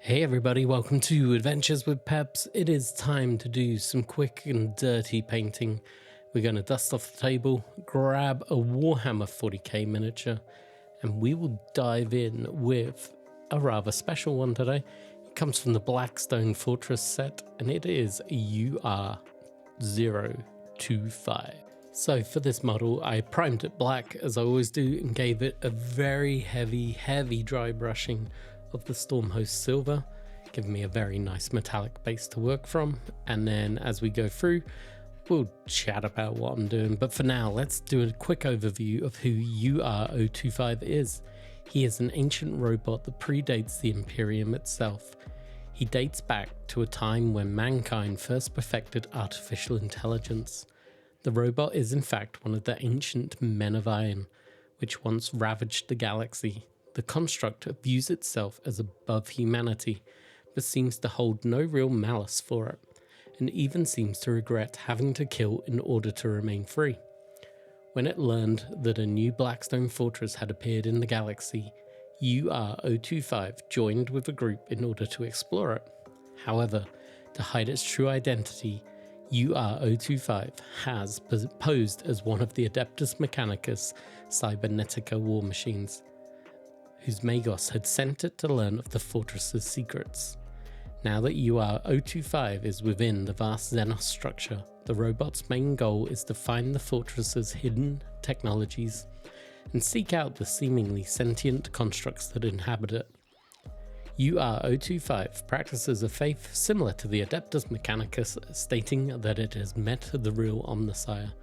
Hey everybody, welcome to Adventures with Peps. It is time to do some quick and dirty painting. We're going to dust off the table, grab a Warhammer 40k miniature, and we will dive in with a rather special one today. It comes from the Blackstone Fortress set, and it is a UR-025. So for this model, I primed it black as I always do and gave it a very heavy dry brushing of the Stormhost Silver, giving me a very nice metallic base to work from. And then as we go through, we'll chat about what I'm doing. But for now, let's do a quick overview of who UR-025 is. He is an ancient robot that predates the Imperium itself. He dates back to a time when mankind first perfected artificial intelligence. The robot is in fact one of the ancient men of iron, which once ravaged the galaxy. The construct views itself as above humanity, but seems to hold no real malice for it, and even seems to regret having to kill in order to remain free. When it learned that a new Blackstone Fortress had appeared in the galaxy, UR-025 joined with the group in order to explore it. However, to hide its true identity, UR-025 has posed as one of the Adeptus Mechanicus Cybernetica war machines, whose Magos had sent it to learn of the fortress's secrets. Now that UR-025 is within the vast Xenos structure, the robot's main goal is to find the fortress's hidden technologies and seek out the seemingly sentient constructs that inhabit it. UR-025 practices a faith similar to the Adeptus Mechanicus, stating that it has met the real Omnissiah,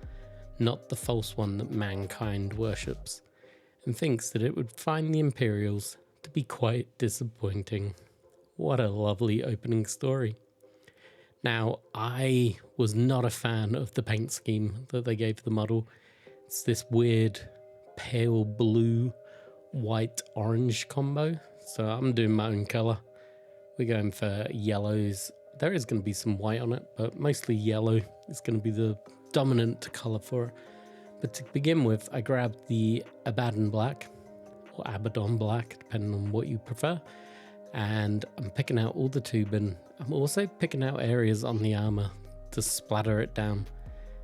not the false one that mankind worships, and thinks that it would find the Imperials to be quite disappointing. What a lovely opening story. Now, I was not a fan of the paint scheme that they gave the model. It's this weird pale blue, white, orange combo. So I'm doing my own colour. We're going for yellows. There is going to be some white on it, but mostly yellow is going to be the dominant colour for it. But to begin with, I grabbed the Abaddon Black, or Abaddon Black, depending on what you prefer, and I'm picking out all the tubing. I'm also picking out areas on the armour to splatter it down.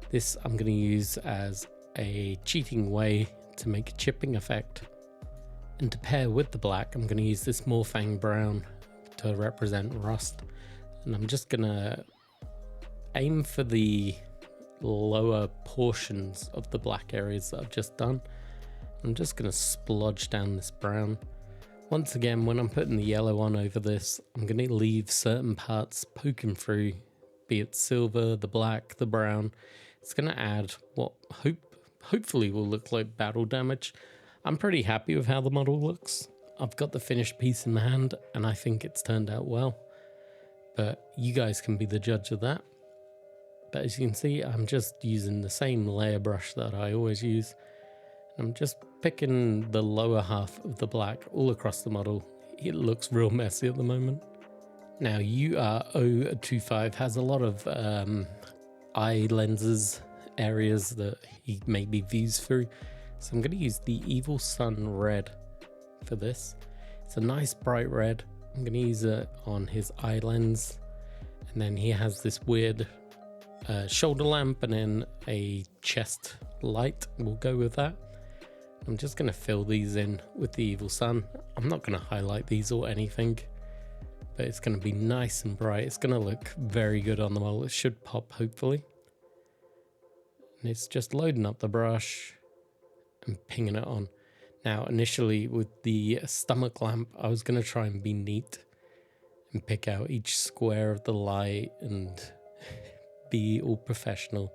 This I'm going to use as a cheating way to make a chipping effect. And to pair with the black, I'm going to use this Morfang Brown to represent rust. And I'm just going to aim for the lower portions of the black areas that I've just done. I'm just going to splodge down this brown. Once again, when I'm putting the yellow on over this, I'm going to leave certain parts poking through, be it silver, the black, the brown. It's going to add what hopefully will look like battle damage. I'm pretty happy with how the model looks. I've got the finished piece in the hand and I think it's turned out well, but you guys can be the judge of that. But as you can see, I'm just using the same layer brush that I always use. I'm just picking the lower half of the black all across the model. It looks real messy at the moment. Now UR-025 has a lot of eye lenses, areas that he maybe views through. So I'm going to use the Evil Sun Red for this. It's a nice bright red. I'm going to use it on his eye lens. And then he has this weird shoulder lamp and then a chest light. We'll go with that. I'm just going to fill these in with the Evil Sun. I'm not going to highlight these or anything, but it's going to be nice and bright. It's going to look very good on the model. It should pop, hopefully. And it's just loading up the brush and pinging it on. Now, initially with the stomach lamp, I was going to try and be neat and pick out each square of the light and be all professional,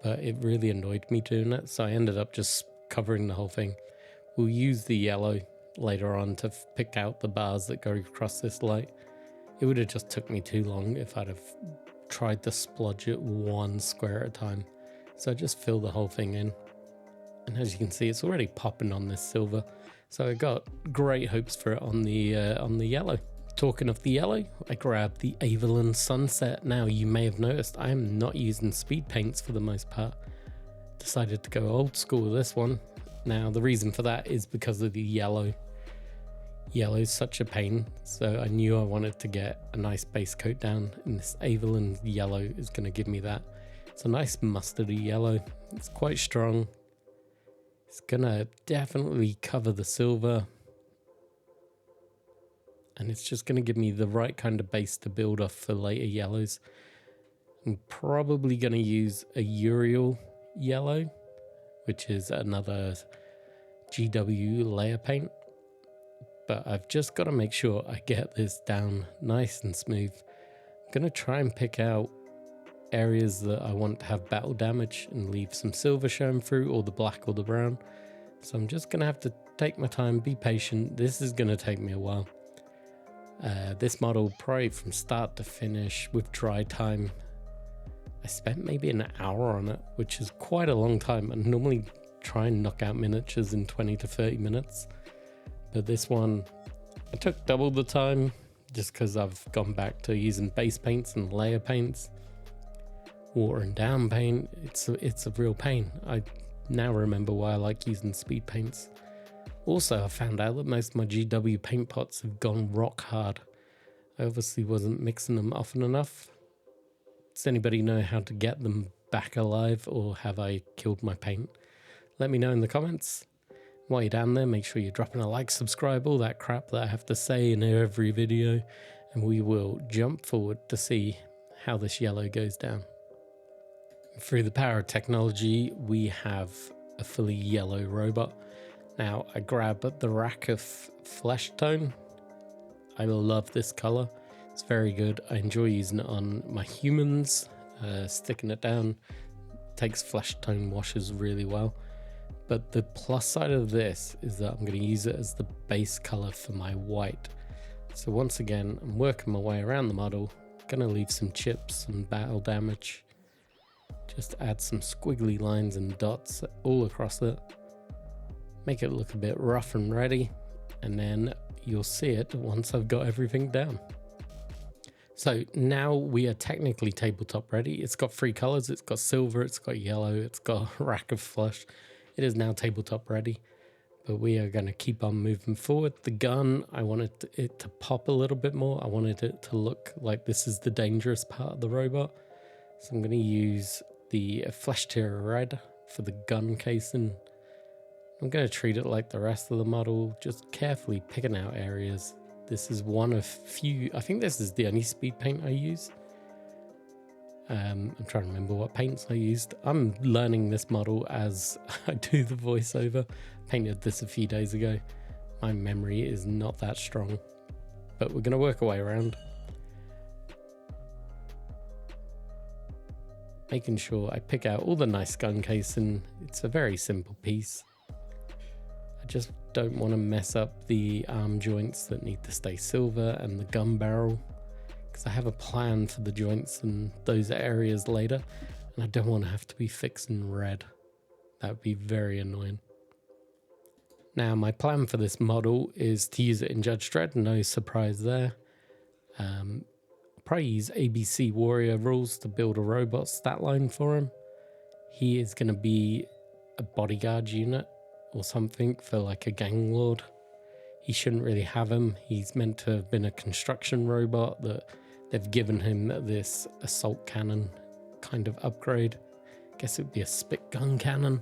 but it really annoyed me doing it, so I ended up just covering the whole thing. We'll use the yellow later on to pick out the bars that go across this light. It would have just took me too long if I'd have tried to splodge it one square at a time, so I just fill the whole thing in. And as you can see, it's already popping on this silver, so I got great hopes for it on the yellow. Talking of the yellow, I grabbed the Avalon Sunset. Now, you may have noticed I am not using speed paints for the most part. Decided to go old school with this one. Now, the reason for that is because of the yellow. Yellow is such a pain, so I knew I wanted to get a nice base coat down, and this Avalon yellow is going to give me that. It's a nice mustardy yellow. It's quite strong. It's going to definitely cover the silver, and it's just going to give me the right kind of base to build off for later yellows. I'm probably going to use a Uriel yellow, which is another GW layer paint. But I've just got to make sure I get this down nice and smooth. I'm going to try and pick out areas that I want to have battle damage and leave some silver showing through, or the black or the brown. So I'm just going to have to take my time, be patient. This is going to take me a while. This model, probably from start to finish with dry time, I spent maybe an hour on it, which is quite a long time. I normally try and knock out miniatures in 20 to 30 minutes. But this one, I took double the time just because I've gone back to using base paints and layer paints. Water and down paint, it's a real pain. I now remember why I like using speed paints. Also, I found out that most of my GW paint pots have gone rock hard. I obviously wasn't mixing them often enough. Does anybody know how to get them back alive, or have I killed my paint? Let me know in the comments. While you're down there, make sure you're dropping a like, subscribe, all that crap that I have to say in every video, and we will jump forward to see how this yellow goes down. Through the power of technology, we have a fully yellow robot. Now, I grab the rack of flesh tone. I love this color. It's very good. I enjoy using it on my humans, sticking it down. Takes flesh tone washes really well. But the plus side of this is that I'm going to use it as the base color for my white. So once again, I'm working my way around the model. Going to leave some chips and battle damage. Just add some squiggly lines and dots all across it. Make it look a bit rough and ready. And then you'll see it once I've got everything down. So now we are technically tabletop ready. It's got 3 colors. It's got silver, it's got yellow, it's got a rack of flesh. It is now tabletop ready, but we are going to keep on moving forward. The gun, I wanted it to pop a little bit more. I wanted it to look like this is the dangerous part of the robot. So I'm going to use the flesh tier red for the gun casing. I'm going to treat it like the rest of the model, just carefully picking out areas. This is one of few, I think this is the only speed paint I use. I'm trying to remember what paints I used. I'm learning this model as I do the voiceover. Painted this a few days ago. My memory is not that strong, but we're going to work our way around. Making sure I pick out all the nice gun casing. It's a very simple piece. I just don't want to mess up the arm joints that need to stay silver and the gun barrel. I have a plan for the joints and those areas later, and I don't want to have to be fixing red. That would be very annoying. Now, my plan for this model is to use it in Judge Dredd, no surprise there. I'll probably use ABC Warrior rules to build a robot stat line for him. He is going to be a bodyguard unit or something for like a gang lord. He shouldn't really have him. He's meant to have been a construction robot that they've given him this assault cannon kind of upgrade. Guess it would be a spit gun cannon.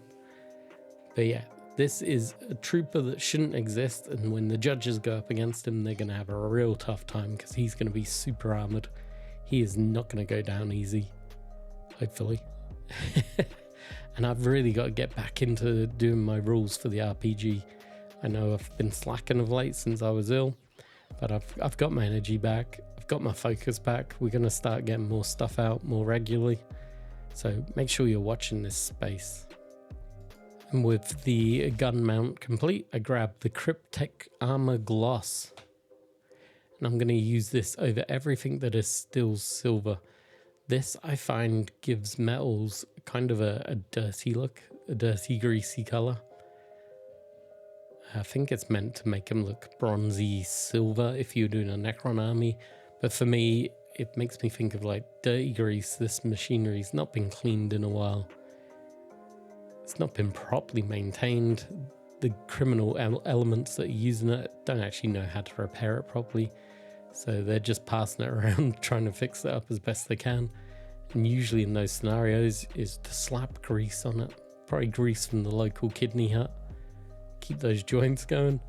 But yeah, this is a trooper that shouldn't exist, and when the judges go up against him, they're going to have a real tough time because he's going to be super armored. He is not going to go down easy, hopefully. And I've really got to get back into doing my rules for the RPG. I know I've been slacking of late since I was ill, but I've got my energy back. I've got my focus back. We're going to start getting more stuff out more regularly. So make sure you're watching this space. And with the gun mount complete, I grab the Cryptek Armor Gloss. And I'm going to use this over everything that is still silver. This, I find, gives metals kind of a dirty look, a dirty, greasy color. I think it's meant to make him look bronzy silver if you're doing a Necron army. But for me, it makes me think of like dirty grease. This machinery's not been cleaned in a while. It's not been properly maintained. the criminal elements that are using it don't actually know how to repair it properly. So they're just passing it around, trying to fix it up as best they can. And usually in those scenarios is to slap grease on it. Probably grease from the local kidney hut. Keep those joints going.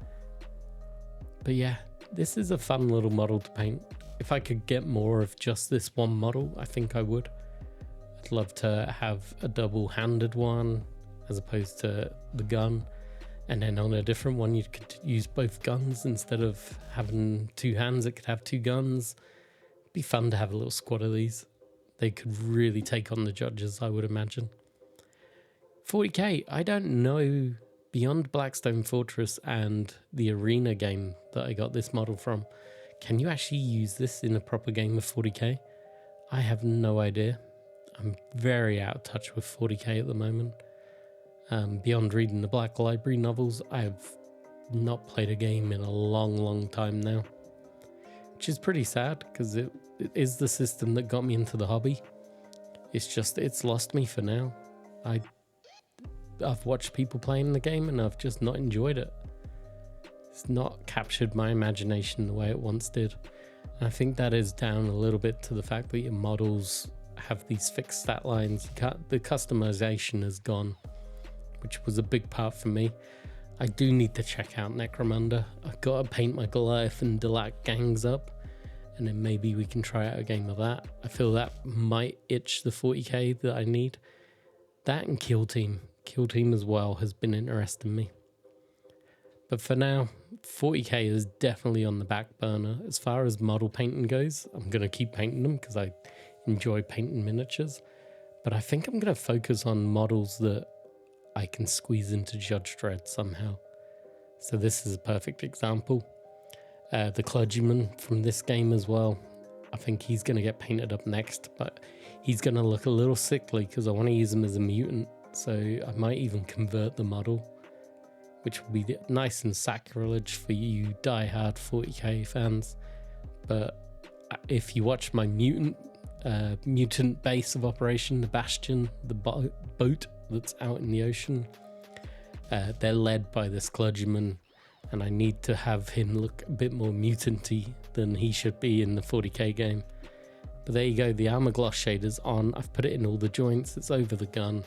But yeah, this is a fun little model to paint. If I could get more of just this one model, I think I would. I'd love to have a double-handed one as opposed to the gun. And then on a different one, you could use both guns. Instead of having two hands, it could have two guns. It'd be fun to have a little squad of these. They could really take on the judges, I would imagine. 40k, I don't know, beyond Blackstone Fortress and the arena game that I got this model from, can you actually use this in a proper game of 40k? I have no idea. I'm very out of touch with 40k at the moment. Beyond reading the Black Library novels, I have not played a game in a long time now. Which is pretty sad, because it is the system that got me into the hobby. It's lost me for now. I've watched people playing the game and I've just not enjoyed it. It's not captured my imagination the way it once did. And I think that is down a little bit to the fact that your models have these fixed stat lines. The customization is gone, which was a big part for me. I do need to check out Necromunda. I've got to paint my Goliath and Delac gangs up, and then maybe we can try out a game of that. I feel that might itch the 40k that I need. That and Kill Team. Kill Team as well has been interesting me. But for now, 40k is definitely on the back burner. As far as model painting goes, I'm going to keep painting them because I enjoy painting miniatures. But I think I'm going to focus on models that I can squeeze into Judge Dredd somehow. So this is a perfect example. The clergyman from this game as well. I think he's going to get painted up next, but he's going to look a little sickly because I want to use him as a mutant. So I might even convert the model, which will be nice and sacrilege for you die-hard 40k fans. But if you watch my mutant base of operation, the Bastion, the boat that's out in the ocean, they're led by this clergyman, and I need to have him look a bit more mutant-y than he should be in the 40k game. But there you go, the armor gloss shader's on. I've put it in all the joints, it's over the gun.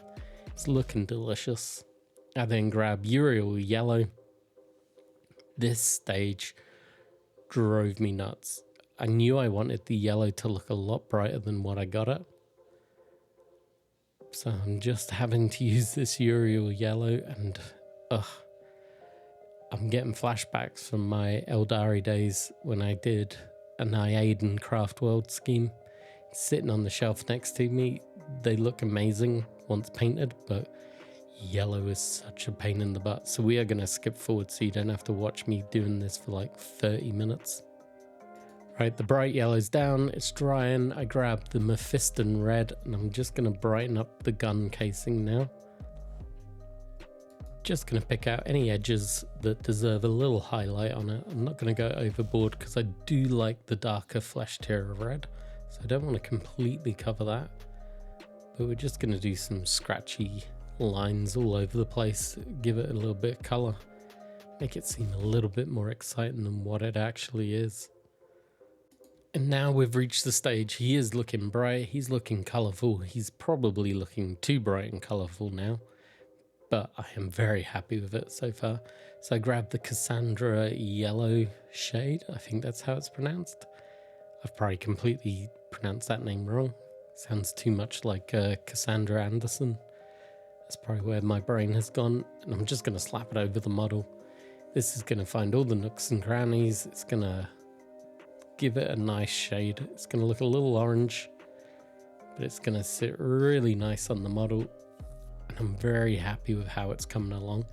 It's looking delicious. I then grab UR-025. This stage drove me nuts. I knew I wanted the yellow to look a lot brighter than what I got it. So I'm just having to use this UR-025 yellow, and I'm getting flashbacks from my Eldari days when I did an Iaden Craft World scheme. It's sitting on the shelf next to me. They look amazing once painted, but yellow is such a pain in the butt. So we are going to skip forward so you don't have to watch me doing this for like 30 minutes. Right, the bright yellow's down, it's drying. I grab the Mephiston red and I'm just going to brighten up the gun casing now. Just going to pick out any edges that deserve a little highlight on it. I'm not going to go overboard because I do like the darker flesh tier of red, so I don't want to completely cover that. But we're just going to do some scratchy lines all over the place, give it a little bit of colour, make it seem a little bit more exciting than what it actually is. And now we've reached the stage. He is looking bright, he's looking colourful, he's probably looking too bright and colourful now, but I am very happy with it so far. So I grabbed the Cassandra yellow shade, I think that's how it's pronounced. I've probably completely pronounced that name wrong. Sounds too much like Cassandra Anderson. That's probably where my brain has gone, and I'm just going to slap it over the model. This is going to find all the nooks and crannies. It's going to give it a nice shade. It's going to look a little orange, but it's going to sit really nice on the model, and I'm very happy with how it's coming along.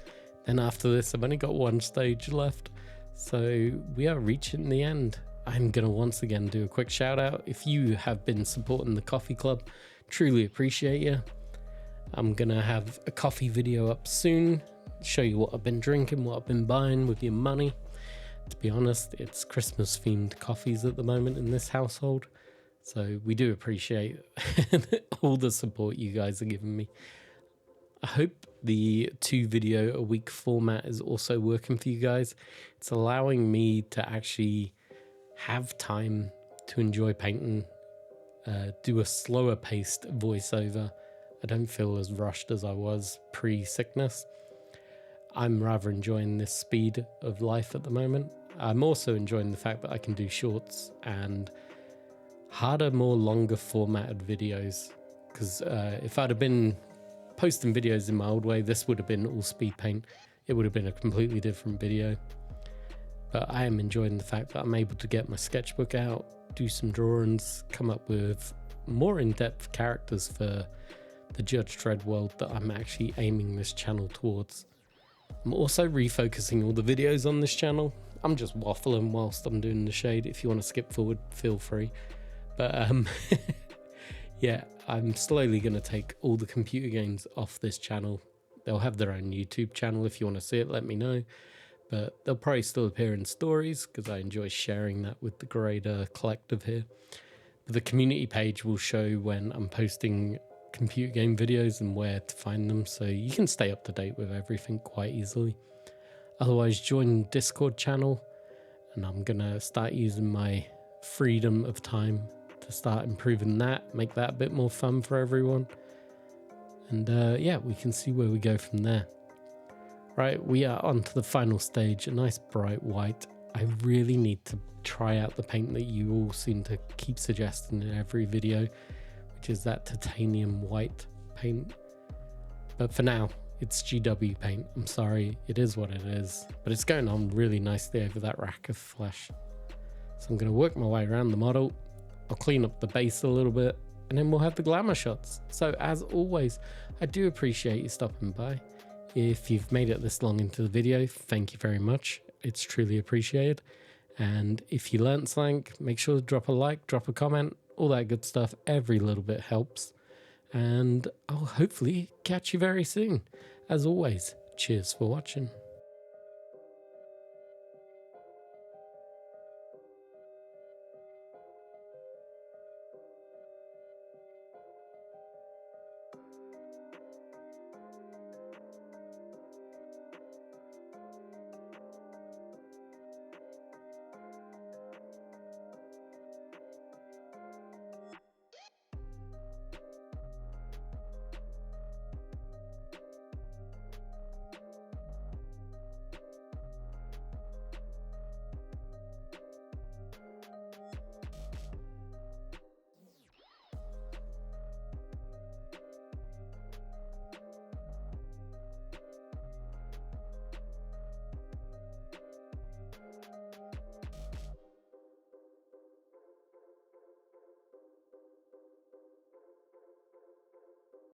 Then after this, I've only got one stage left, so we are reaching the end. I'm going to once again do a quick shout out. If you have been supporting the coffee club, truly appreciate you. I'm going to have a coffee video up soon, show you what I've been drinking, what I've been buying with your money. To be honest, it's Christmas themed coffees at the moment in this household, so we do appreciate all the support you guys are giving me. I hope the 2 video a week format is also working for you guys. It's allowing me to actually have time to enjoy painting, do a slower paced voiceover. I don't feel as rushed as I was pre-sickness. I'm rather enjoying this speed of life at the moment. I'm also enjoying the fact that I can do shorts and harder, more longer formatted videos. Because if I'd have been posting videos in my old way, this would have been all speed paint. It would have been a completely different video. But I am enjoying the fact that I'm able to get my sketchbook out, do some drawings, come up with more in-depth characters for the Judge Dredd world that I'm actually aiming this channel towards. I'm also refocusing all the videos on this channel. I'm just waffling whilst I'm doing the shade. If you want to skip forward, feel free. But yeah, I'm slowly going to take all the computer games off this channel. They'll have their own YouTube channel. If you want to see it, let me know. But they'll probably still appear in stories because I enjoy sharing that with the greater collective here. But the community page will show when I'm posting computer game videos and where to find them, so you can stay up to date with everything quite easily. Otherwise, join the Discord channel, and I'm gonna start using my freedom of time to start improving that, make that a bit more fun for everyone. And yeah, we can see where we go from there. Right, we are on to the final stage, a nice bright white. I really need to try out the paint that you all seem to keep suggesting in every video, which is that titanium white paint. But for now, it's GW paint. I'm sorry, it is what it is, but it's going on really nicely over that rack of flesh. So I'm going to work my way around the model. I'll clean up the base a little bit, and then we'll have the glamour shots. So as always, I do appreciate you stopping by. If you've made it this long into the video, thank you very much. It's truly appreciated. And if you learned something, make sure to drop a like, drop a comment, all that good stuff. Every little bit helps. And I'll hopefully catch you very soon. As always, cheers for watching.